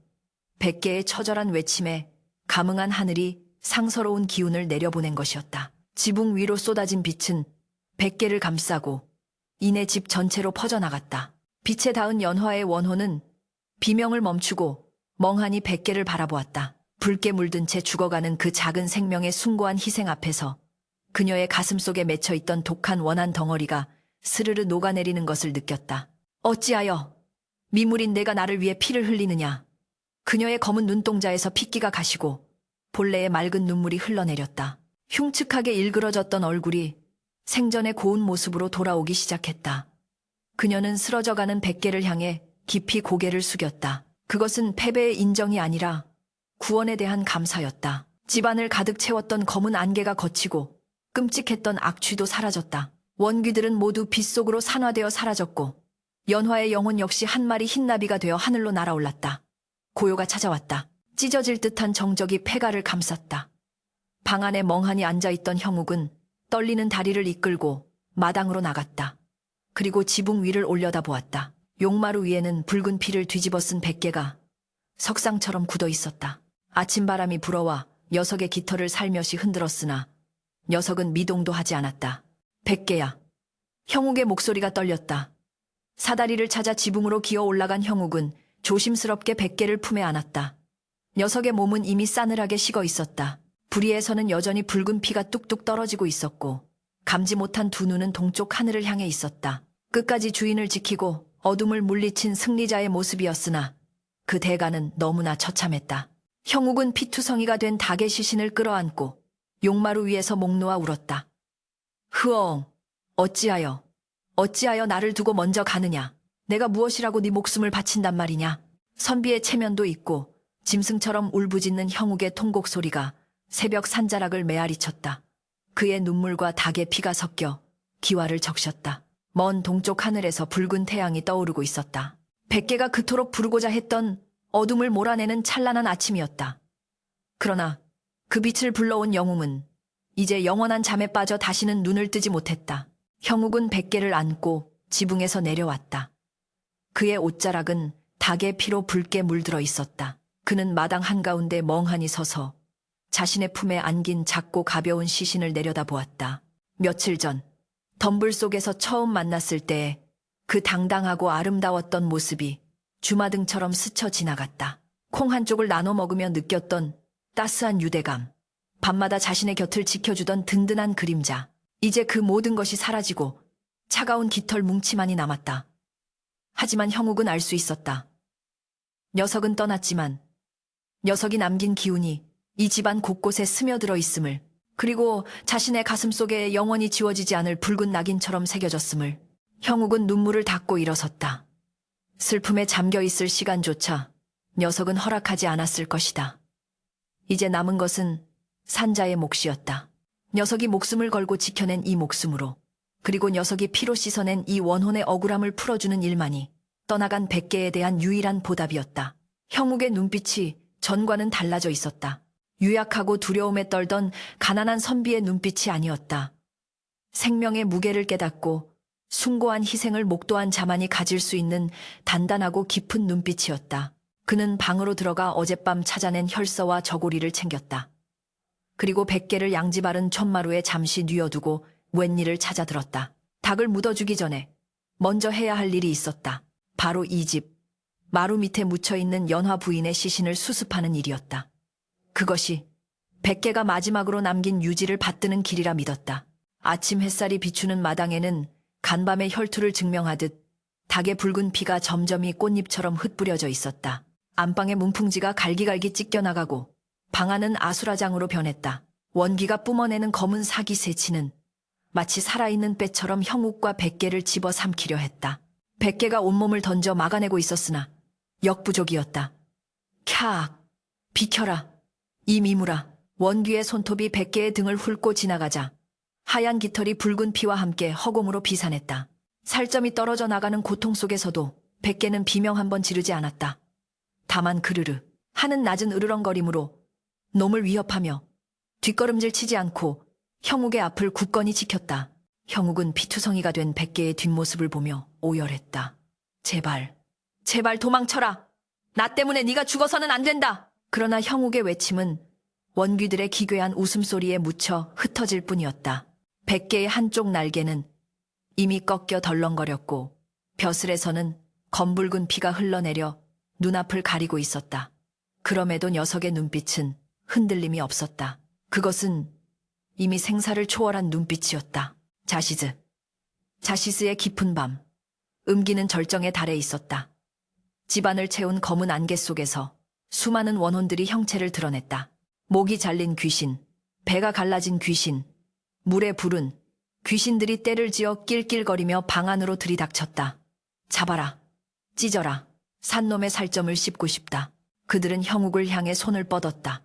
100개의 처절한 외침에 감흥한 하늘이 상서로운 기운을 내려보낸 것이었다. 지붕 위로 쏟아진 빛은 100개를 감싸고 이내 집 전체로 퍼져나갔다. 빛에 닿은 연화의 원혼은 비명을 멈추고 멍하니 100개를 바라보았다. 붉게 물든 채 죽어가는 그 작은 생명의 숭고한 희생 앞에서 그녀의 가슴 속에 맺혀있던 독한 원한 덩어리가 스르르 녹아내리는 것을 느꼈다. 어찌하여 미물인 내가 나를 위해 피를 흘리느냐. 그녀의 검은 눈동자에서 핏기가 가시고 본래의 맑은 눈물이 흘러내렸다. 흉측하게 일그러졌던 얼굴이 생전의 고운 모습으로 돌아오기 시작했다. 그녀는 쓰러져가는 100개를 향해 깊이 고개를 숙였다. 그것은 패배의 인정이 아니라 구원에 대한 감사였다. 집안을 가득 채웠던 검은 안개가 걷히고 끔찍했던 악취도 사라졌다. 원귀들은 모두 빛 속으로 산화되어 사라졌고 연화의 영혼 역시 한 마리 흰나비가 되어 하늘로 날아올랐다. 고요가 찾아왔다. 찢어질 듯한 정적이 폐가를 감쌌다. 방 안에 멍하니 앉아있던 형욱은 떨리는 다리를 이끌고 마당으로 나갔다. 그리고 지붕 위를 올려다보았다. 용마루 위에는 붉은 피를 뒤집어 쓴 100개가 석상처럼 굳어 있었다. 아침바람이 불어와 녀석의 깃털을 살며시 흔들었으나 녀석은 미동도 하지 않았다. 100개야. 형욱의 목소리가 떨렸다. 사다리를 찾아 지붕으로 기어 올라간 형욱은 조심스럽게 100개를 품에 안았다. 녀석의 몸은 이미 싸늘하게 식어 있었다. 부리에서는 여전히 붉은 피가 뚝뚝 떨어지고 있었고 감지 못한 두 눈은 동쪽 하늘을 향해 있었다. 끝까지 주인을 지키고 어둠을 물리친 승리자의 모습이었으나 그 대가는 너무나 처참했다. 형욱은 피투성이가 된 닭의 시신을 끌어안고 용마루 위에서 목 놓아 울었다. 흐엉, 어찌하여 나를 두고 먼저 가느냐. 내가 무엇이라고 네 목숨을 바친단 말이냐. 선비의 체면도 있고 짐승처럼 울부짖는 형욱의 통곡 소리가 새벽 산자락을 메아리쳤다. 그의 눈물과 닭의 피가 섞여 기와를 적셨다. 먼 동쪽 하늘에서 붉은 태양이 떠오르고 있었다. 100개가 그토록 부르고자 했던 어둠을 몰아내는 찬란한 아침이었다. 그러나 그 빛을 불러온 영웅은 이제 영원한 잠에 빠져 다시는 눈을 뜨지 못했다. 형욱은 100개를 안고 지붕에서 내려왔다. 그의 옷자락은 닭의 피로 붉게 물들어 있었다. 그는 마당 한가운데 멍하니 서서 자신의 품에 안긴 작고 가벼운 시신을 내려다보았다. 며칠 전 덤불 속에서 처음 만났을 때 그 당당하고 아름다웠던 모습이 주마등처럼 스쳐 지나갔다. 콩 한 쪽을 나눠 먹으며 느꼈던 따스한 유대감, 밤마다 자신의 곁을 지켜주던 든든한 그림자. 이제 그 모든 것이 사라지고 차가운 깃털 뭉치만이 남았다. 하지만 형욱은 알 수 있었다. 녀석은 떠났지만 녀석이 남긴 기운이 이 집안 곳곳에 스며들어 있음을, 그리고 자신의 가슴 속에 영원히 지워지지 않을 붉은 낙인처럼 새겨졌음을. 형욱은 눈물을 닦고 일어섰다. 슬픔에 잠겨 있을 시간조차 녀석은 허락하지 않았을 것이다. 이제 남은 것은 산자의 몫이었다. 녀석이 목숨을 걸고 지켜낸 이 목숨으로, 그리고 녀석이 피로 씻어낸 이 원혼의 억울함을 풀어주는 일만이 떠나간 백개에 대한 유일한 보답이었다. 형욱의 눈빛이 전과는 달라져 있었다. 유약하고 두려움에 떨던 가난한 선비의 눈빛이 아니었다. 생명의 무게를 깨닫고 숭고한 희생을 목도한 자만이 가질 수 있는 단단하고 깊은 눈빛이었다. 그는 방으로 들어가 어젯밤 찾아낸 혈서와 저고리를 챙겼다. 그리고 100개를 양지바른 촌마루에 잠시 뉘어두고 웬일을 찾아들었다. 닭을 묻어주기 전에 먼저 해야 할 일이 있었다. 바로 이 집 마루 밑에 묻혀있는 연화 부인의 시신을 수습하는 일이었다. 그것이 100개가 마지막으로 남긴 유지를 받드는 길이라 믿었다. 아침 햇살이 비추는 마당에는 간밤의 혈투를 증명하듯 닭의 붉은 피가 점점이 꽃잎처럼 흩뿌려져 있었다. 안방의 문풍지가 갈기갈기 찢겨나가고 방 안은 아수라장으로 변했다. 원기가 뿜어내는 검은 사기 새치는 마치 살아있는 빼처럼 형욱과 100개를 집어삼키려 했다. 100개가 온몸을 던져 막아내고 있었으나 역부족이었다. 캬악! 비켜라! 이 미무라! 원귀의 손톱이 100개의 등을 훑고 지나가자 하얀 깃털이 붉은 피와 함께 허공으로 비산했다. 살점이 떨어져 나가는 고통 속에서도 100개는 비명 한 번 지르지 않았다. 다만 그르르 하는 낮은 으르렁거림으로 놈을 위협하며 뒷걸음질 치지 않고 형욱의 앞을 굳건히 지켰다. 형욱은 피투성이가 된 100개의 뒷모습을 보며 오열했다. 제발, 제발 도망쳐라! 나 때문에 네가 죽어서는 안 된다! 그러나 형욱의 외침은 원귀들의 기괴한 웃음소리에 묻혀 흩어질 뿐이었다. 100개의 한쪽 날개는 이미 꺾여 덜렁거렸고 벼슬에서는 검붉은 피가 흘러내려 눈앞을 가리고 있었다. 그럼에도 녀석의 눈빛은 흔들림이 없었다. 그것은 이미 생사를 초월한 눈빛이었다. 자시스의 깊은 밤, 음기는 절정에 달해 있었다. 집안을 채운 검은 안개 속에서 수많은 원혼들이 형체를 드러냈다. 목이 잘린 귀신, 배가 갈라진 귀신, 물에 부른 귀신들이 떼를 지어 낄낄거리며 방 안으로 들이닥쳤다. 잡아라, 찢어라, 산놈의 살점을 씹고 싶다. 그들은 형욱을 향해 손을 뻗었다.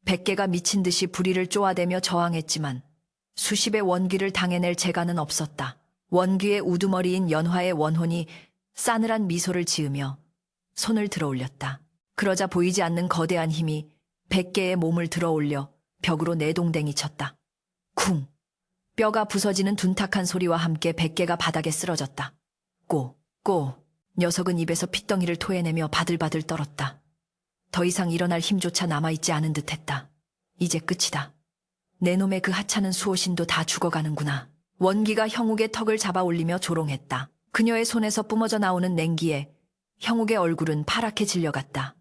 100개가 미친 듯이 부리를 쪼아대며 저항했지만 수십의 원귀를 당해낼 재간은 없었다. 원귀의 우두머리인 연화의 원혼이 싸늘한 미소를 지으며 손을 들어 올렸다. 그러자 보이지 않는 거대한 힘이 100개의 몸을 들어 올려 벽으로 내동댕이 쳤다. 쿵! 뼈가 부서지는 둔탁한 소리와 함께 100개가 바닥에 쓰러졌다. 꼬! 녀석은 입에서 핏덩이를 토해내며 바들바들 떨었다. 더 이상 일어날 힘조차 남아있지 않은 듯했다. 이제 끝이다. 내 놈의 그 하찮은 수호신도 다 죽어가는구나. 원기가 형욱의 턱을 잡아 올리며 조롱했다. 그녀의 손에서 뿜어져 나오는 냉기에 형욱의 얼굴은 파랗게 질려갔다.